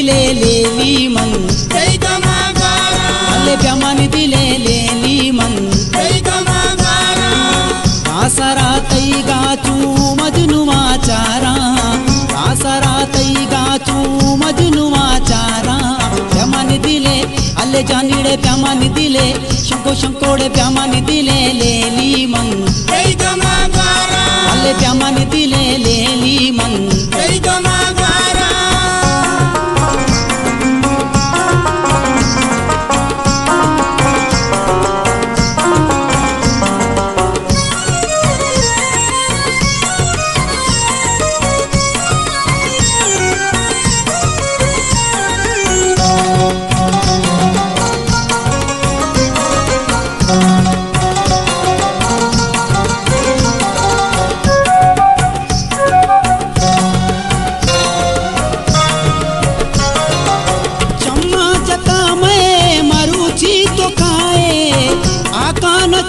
दिले लेली मन अल्ले प्यामानी दिले लेली मन आसरा तई गाचू मजनुआ चारा आसरा तई गाचू मजनुआ चारा प्यामानी दिले अल्ले जानीड़े प्यामानी दिले शंको शंकोड़े प्यामानी दिले लेली मन अल्ले प्यामानी दिले लेली मन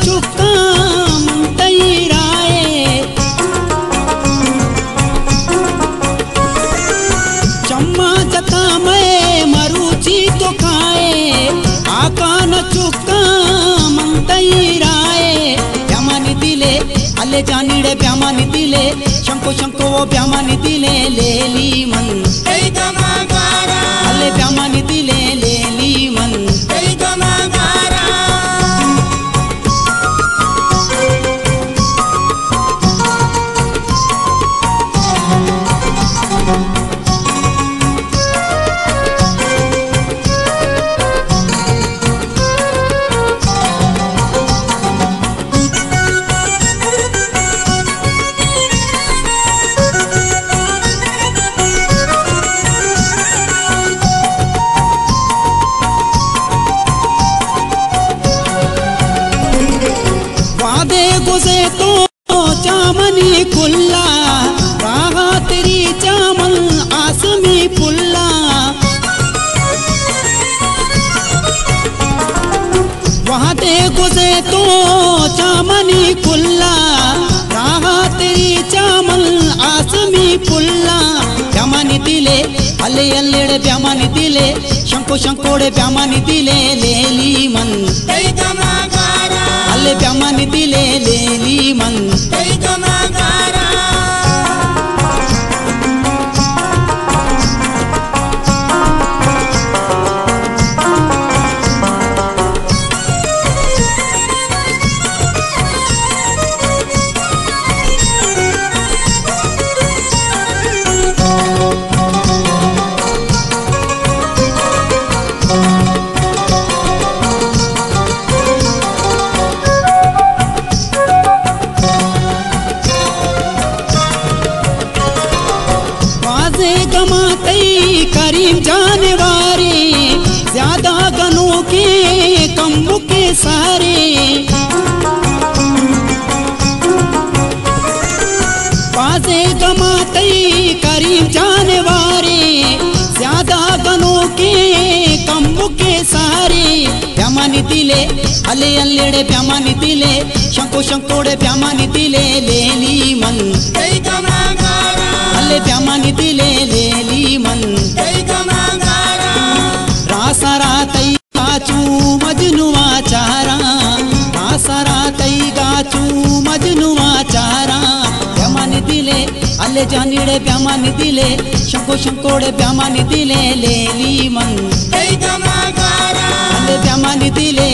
चुका मंतई राय चम्मा जता मैं मरुची तो खाए आका न चुका मंतई राय प्यामानी दिले अल्ले जानीड़े प्यामानी दिले शंको शंको वो प्यामानी दिले लेली मन अल्ले प्यामानी दिले लेली मन वादे गुज़े तो चामनी खुल्ला राहा तेरी चामन आसमी पुल्ला वादे गुज़े तो चामनी खुल्ला राहा तेरी चामन आसमी पुल्ला प्यामानी दिले अल्ले अल्लेड़े प्यामानी दिले शंको शंकोड़े प्यामानी दिले लेली मन अल्ले प्यामानी दिले लेली मन गमातई करीम जाने वारे ज्यादा गनों के कम के सारे बाजे गमातई करीम जाने वारे ज्यादा गनों के कम के सारे प्यामानी दिले अल्ले अल्लेड़े प्यामानी दिले शंको शंकोड़े प्यामानी दिले लेली मन अल्ले प्यामानी दिले लेली मन रासरा तई गाचू मजनुआ चारा रासरा तई गाचू मजनुआ चारा प्यामानी दिले अल्ले जानीड़े प्यामानी दिले शंको शंकोड़े प्यामानी दिले लेली मन अल्ले प्यामानी दिले